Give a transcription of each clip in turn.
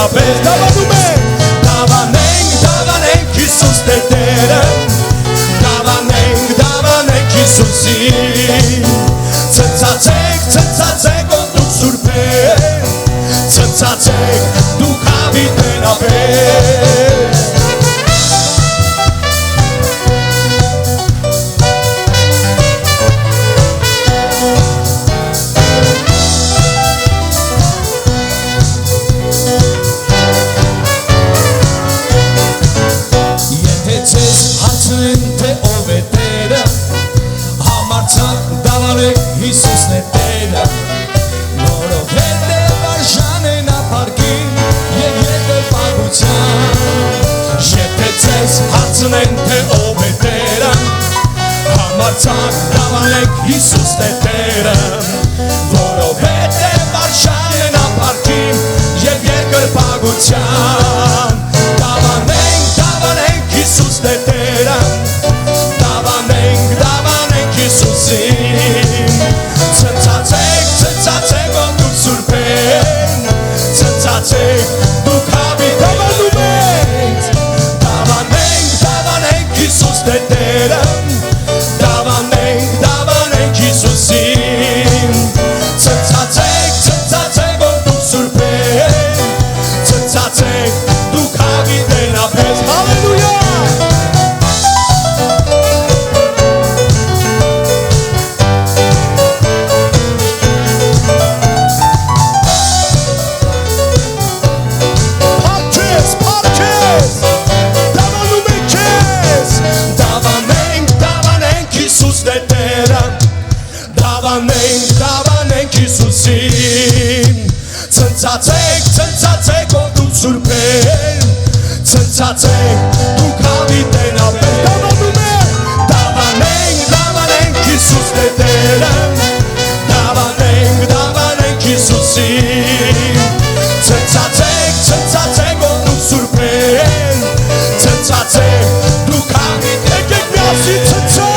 դենապես Դավանում ենք Հիսուս տերը Դավանենք Հիսուսին Ցնցացեք ոտուք սուրբեր Ցնցացեք դուք հավիտենապես Հիսուսն է տերը Որովհետև արժան է նա փառքին և երկրպագության Եթե ձեզ հարցնեն թե ով է տերը Համարձակ դավանեք Հիսուսն է տերը Որովհետև արժան է նա փառքին և երկրպագության Դավանենք Հիսուսն է տերը Դավանենք Հիսուսին Ցնցացեք ոտուք սուրբեր Ցնցացեք դուք հավիտանում եք Դավանենք Հիսուսն է տերը Դավանենք Հիսուսին Ցնցացեք ոտուք սուրբեր Ցնցացեք դուք հավիտենապես Հալելույա Դավանենք Հիսուսին Ցնցացեք ոտուք սուրբեր Ցնցացեք դուք հավիտենապես Դավանենք Հիսուսն է տերը Դավանենք Հիսուսին Ցնցացեք ոտուք սուրբեր Ցնցացեք դուք հավիտենապես միասին ցնցա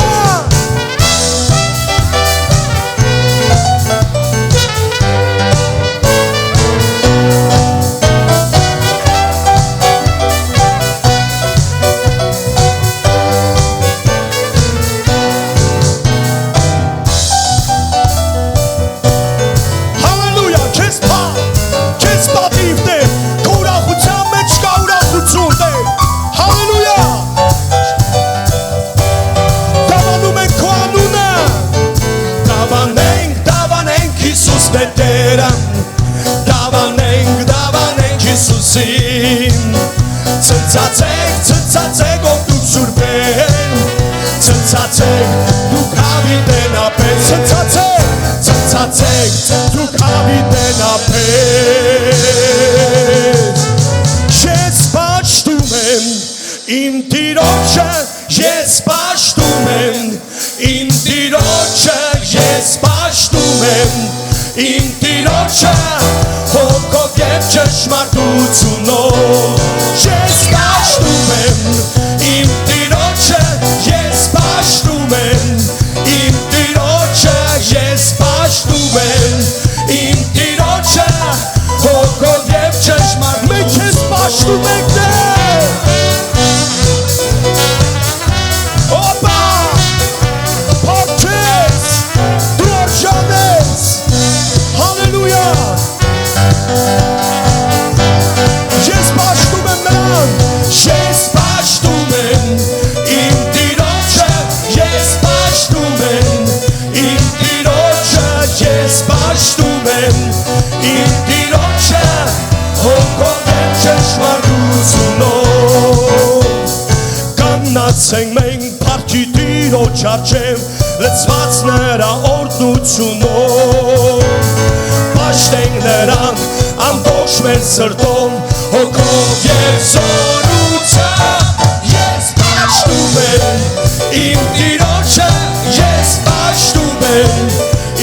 Դավանենք Հիսուսին Ցնցացեք ոտուք սուրբեր Ցնցացեք դուք հավիտենապես Ցնցացեք դուք հավիտենապես Ես պաշտում եմ իմ Տիրոջը Ես պաշտում եմ իմ Տիրոջը Ես պաշտում եմ իմ Տիրոջը հոգով և ճշմարտությունով Ես պաշտում եմ իմ Տիրոջը Ես պաշտում եմ իմ Տիրոջը Ես պաշտում եմ իմ Տիրոջը հոգով և ճշմարտությունով Մենք ես պաշտում ենք Օպա Փոքրեց դու արժանես Հալելույա Ես պաշտում եմ նրան Ես պաշտում եմ իմ Տիրոջը Ես պաշտում եմ իմ Տիրոջը Ես պաշտում եմ իմ Տիրոջը հոգով և ճշմարտությունով Կանգնացենք մենք փառքի Տիրոջ առջև լցված նրա օրհնությունով Պաշտենք նրան ամբողջ մեր սրտով հոգով և զորությամբ Ես պաշտում եմ իմ Տիրոջը Ես պաշտում եմ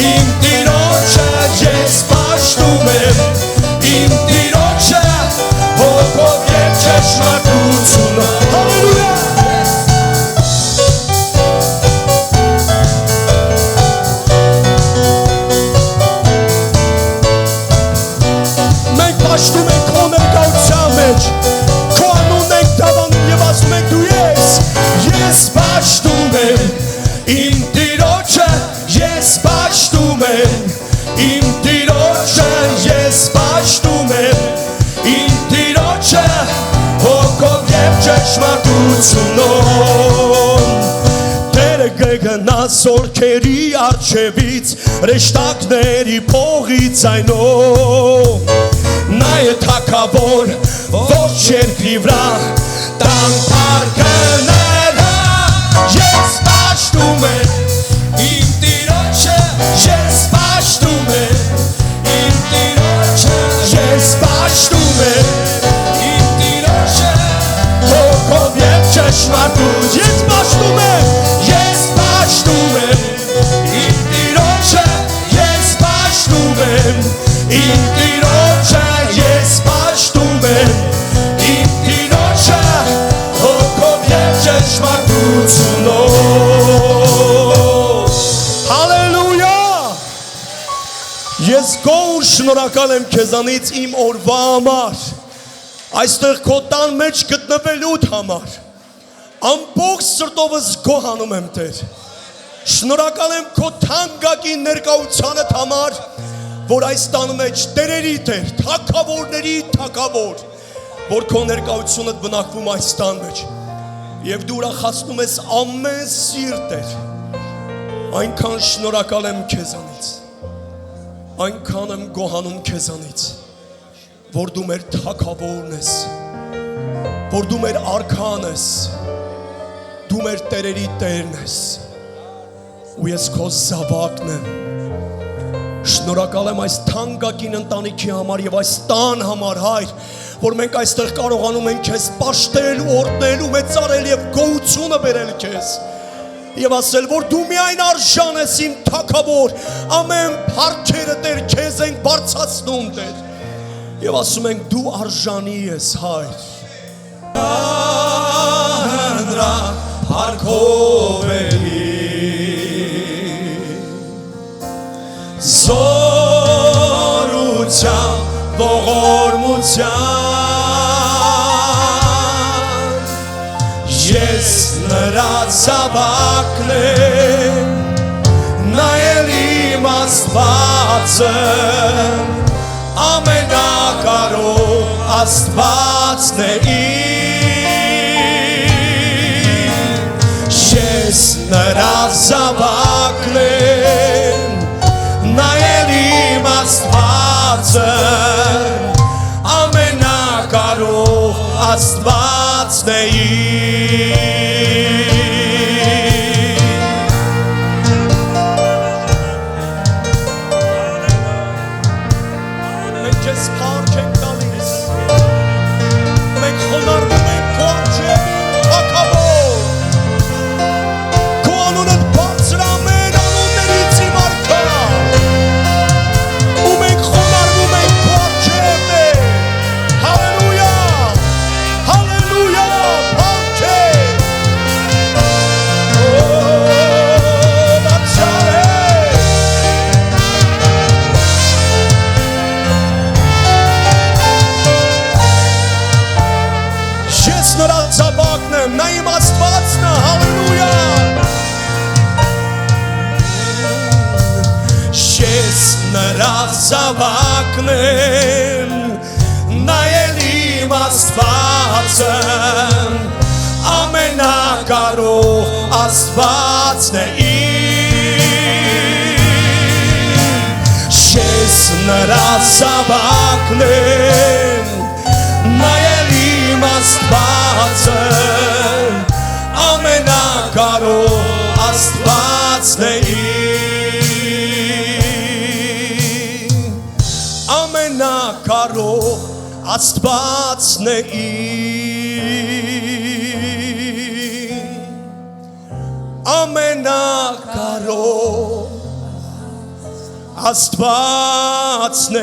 իմ Տիրոջը Ես պաշտում եմ իմ Տիրոջը հոգով և ճշմարտությունով Հալելույա Մենք պաշտում ենք քո ներկայությամբ մեջ քո անունն ենք դավանում եւ ասում ենք դու ես պաշտում եմ իմ Տիրոջը ես պաշտում եմ իմ Տիրոջը ես պաշտում եմ իմ Տիրոջը հոգով եւ ճշմարտությունով Տերը կգնա զորքերի առջևից հրեշտակների փողի ձայնով Նա է թագավոր ողջ երկրի վրա տան պարկները ես պաշտում եմ իմ Տիրոջը ես պաշտում եմ իմ Տիրոջը ես պաշտում եմ իմ Տիրոջը հոգով եւ ճշմարտություն ես պաշտում եմ իմ Տիրոջը ես պաշտում եմ իմ Տիրոջը ես պաշտում եմ իմ Տիրոջը հոգով եւ ճշմարտությունով Հալելույա Ես գոհ շնորհակալ եմ քեզանից իմ օրվա համար այստեղ քո տան մեջ գտնվելուդ համար ամբողջ սրտովս գոհանում եմ Տեր Շնորհակալ եմ քո թանկագին ներկայությանդ համար, որ այս տան մեջ տերերի Տեր, թագավորների թագավոր, որ քո ներկայությունդ բնակվում այս տան մեջ, եւ դու ուրախացնում ես ամեն սիրտ Տեր, այնքան շնորհակալ եմ քեզանից, այնքան եմ գոհանում քեզանից, որ դու մեր թագավորն ես, որ դու մեր արքան ես, դու մեր տերերի Տերն ես ու ես քո զավակն եմ շնորհակալ եմ այս թանկագին ընտանիքի համար եւ այս տան համար հայր որ մենք այստեղ կարողանում ենք քեզ պաշտել ու օրհնել ու մեծարել եւ գոհությունը բերել քեզ եւ ասել որ դու միայն արժան ես իմ թագավոր ամեն փառքերը Տեր քեզ ենք բարձրացնում Տեր եւ ասում ենք դու արժանի ես հայր փառքով Զորության, ողորմության Ես նրա զավակն եմ Նա էլ իմ Աստվածը Ամենակարող Աստվածն է իմ Ես նրա զավակն եմ Նա էլ իմ Աստվածը ամենակարող Աստվածն է Մենք քեզ փառք ենք տալիս Մենք խոնարհվում ենք քո առջև թագավոր Քո անունդ բարձր ամեն անուններից իմ արքա Նա իմ Աստվածն է, հալելույա Ես նրա զավակն եմ Նա էլ իմ Աստվածը Ամենակարող Աստվածն է Ես նրա զավակն եմ Նա էլ իմ Աստվածը Ամենակարող Աստվածն է Ամենակարող Աստվածն է Ամենակարող Աստվածն է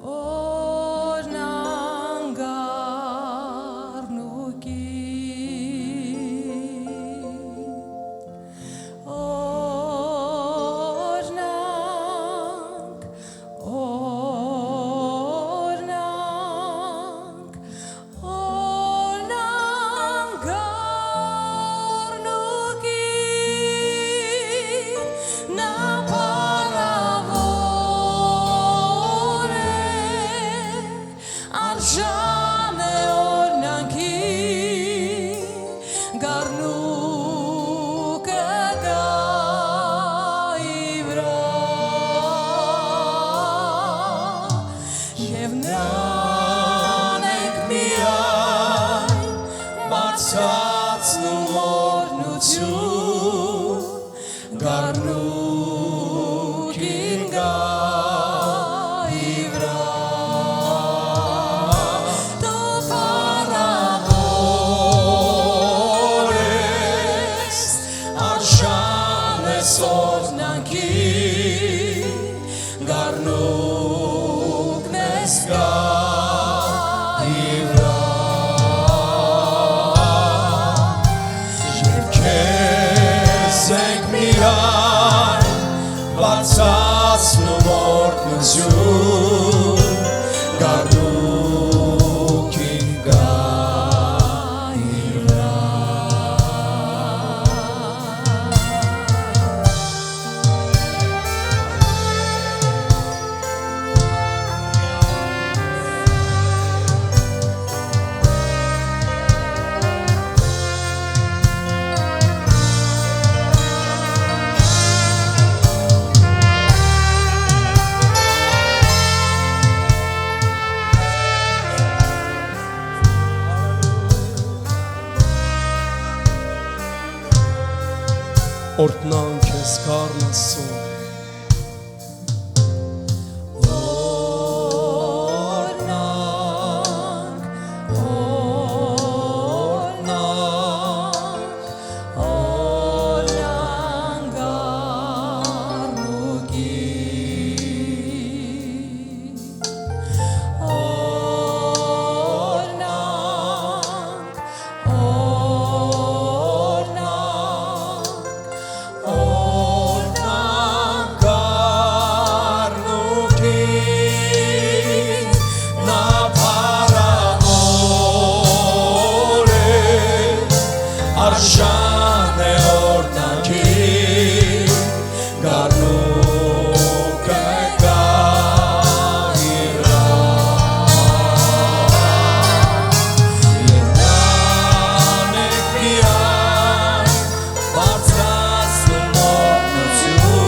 Օրնակ արժան է օրնանքի գառնուկը գայի վրա և նրան ենք միայն բարձրացնում օրհնություն գառնուկին գայի վրա Օրնանքի գառնուկն ես գայի վրա և քեզ ենք միայն բարձրացնում օրհնություն գառնուկին գայի վրա Օրհնանք ես գառնասուն արժան է օրհնանքի գառնուկը գայի վրա և նրան ենք միայն բարձրացնում օրհնություն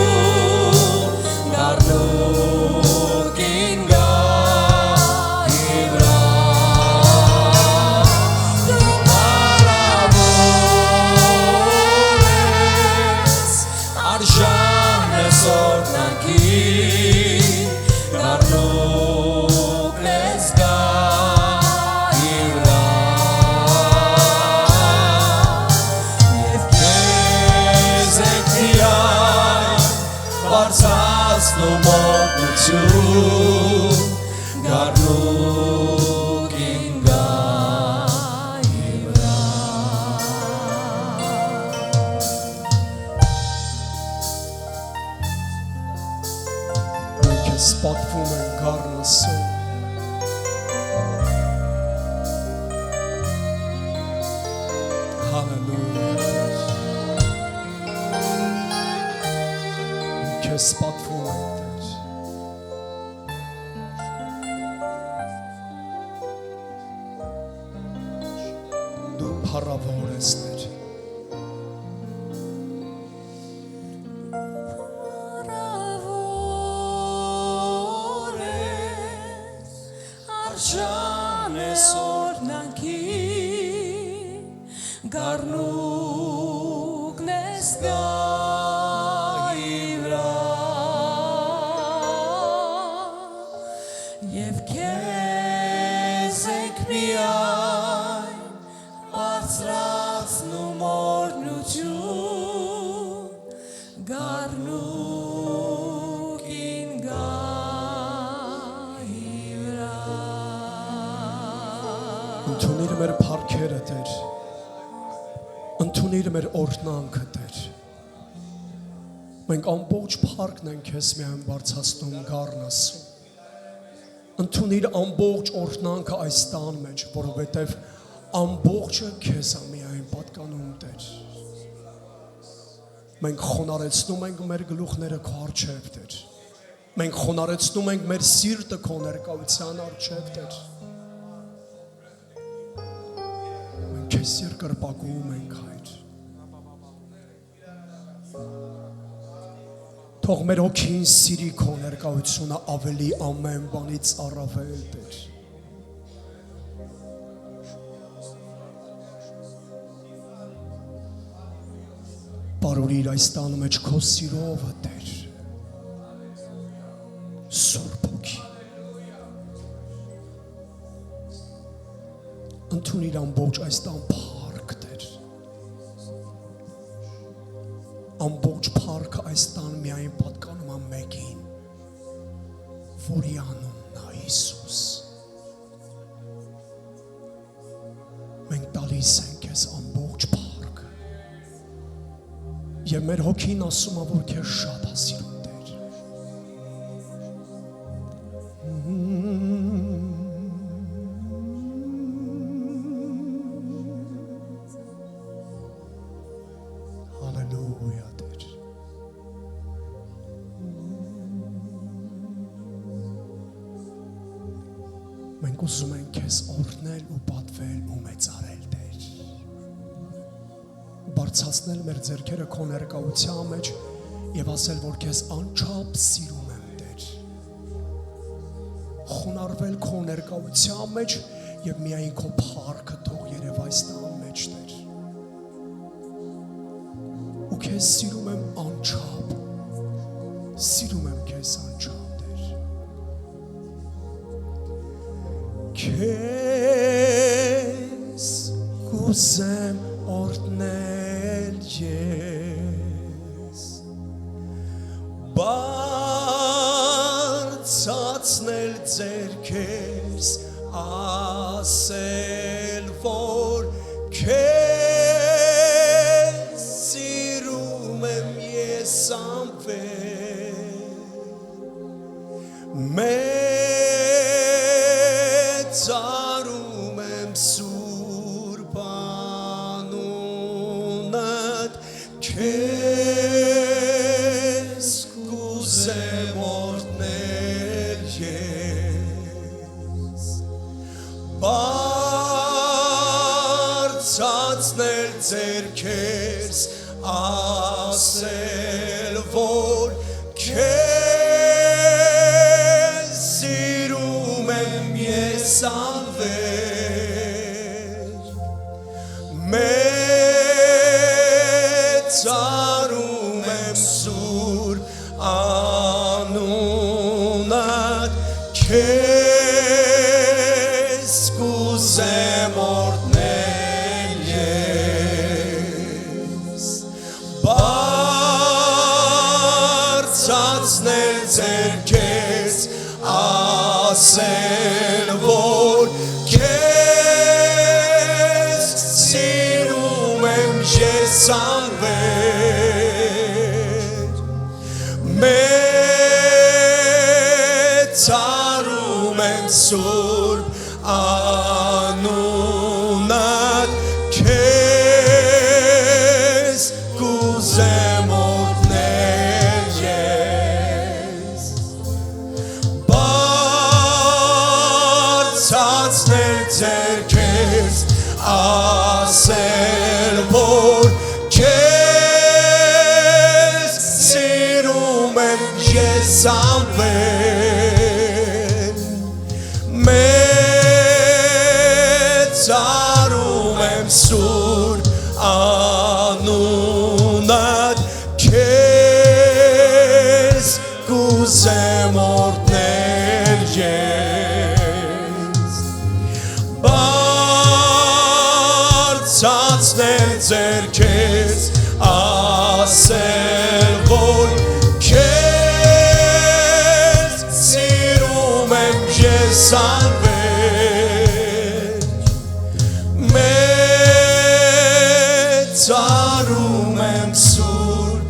գառնուկին գայի վրա արժան ես օրհնանքի գառնուկն ես գայի վրա և քեզ ենք միայն բարձրացնում օրհնություն գառնուկին գայի վրա Պատվում են գառնասուն Հալելույա Քեզ պատվում ենք Տեր Դու փառավոր ես Տեր արժան ես օրհնանքի գառնուկն ես գայի վրա և քեզ ենք միայն բարձրացնում օրհնություն գառնուկին Ընդունիր մեր փառքերը Տեր Ընդունիր մեր օրհնանքը Տեր Մենք ամբողջ փառքն ենք քեզ միայն բարձրացնում գառնասուն Ընդունիր ամբողջ օրհնանքը այս տան մեջ որովհետև ամբողջը քեզ է միայն պատկանում Տեր Մենք խոնարեցնում ենք մեր գլուխները քո առջև Տեր Մենք խոնարեցնում ենք մեր սիրտը քո ներկայության առջև Տեր քեզ երկրպագում ենք Հայր։ Թող մեր հոգին սիրի քո ներկայությունը ավելի ամեն բանից առավել Տեր։ Բարուրիր այս տանը մեջ քո սիրովը Տեր։ Սուրբ Հոգի։ Ընդունիր ամբողջ այս տան փառք Տեր։ Ամբողջ փառքը այս տան միայն պատկանում է մեկին, որի անունն է Հիսուս։ Մենք տալիս ենք քեզ ամբողջ փառքը։ Եվ մեր հոգին ասում է, որ քեզ շատ է սիրում Տեր։ Հալելույա Տեր։ Մենք ուզում ենք քեզ օրհնել ու պատվել ու մեծարել Տեր։ Բարձրացնել մեր ձեռքերը քո ներկայության մեջ եւ ասել, որ քեզ անչափ սիրում եմ Տեր։ Խոնարհվել քո ներկայության մեջ եւ միայն քո փառքը թող երև այս տան մեջ Տեր։ Ու քեզ սիրում եմ անչափ։ Սիրում եմ քեզ անչափ Տեր։ Քեզ կուզեմ օրհնել ես, բարձրացնել ձեռքերս, ասել, որ քեզ սիրում եմ ես անվեր, մեծարում եմ Սուրբ անունդ, քեզ կուզեմ օրհնել ես, բարձրացնել ձեռքերս, ասել, որ քեզ սիրում եմ ես անվեր, մեծարում եմ Սուրբ անունդ, քեզ կուզեմ օրհնել ես, բարձրացնել ձեռքերս, ասել, որ քեզ սիրում եմ ես անվեր, մեծարում եմ Սուրբ անունդ, քեզ կուզեմ օրհնել ես, բարձրացնել ձեռքերս, ասել, որ քեզ սիրում եմ ես անվեր, մեծարում եմ Սուրբ անունդ, քեզ կուզեմ օրհնել ես, բարձրացնել ձեռքերս, ասել, որ քեզ սիրում եմ ես անվեր, մեծարում եմ Սուրբ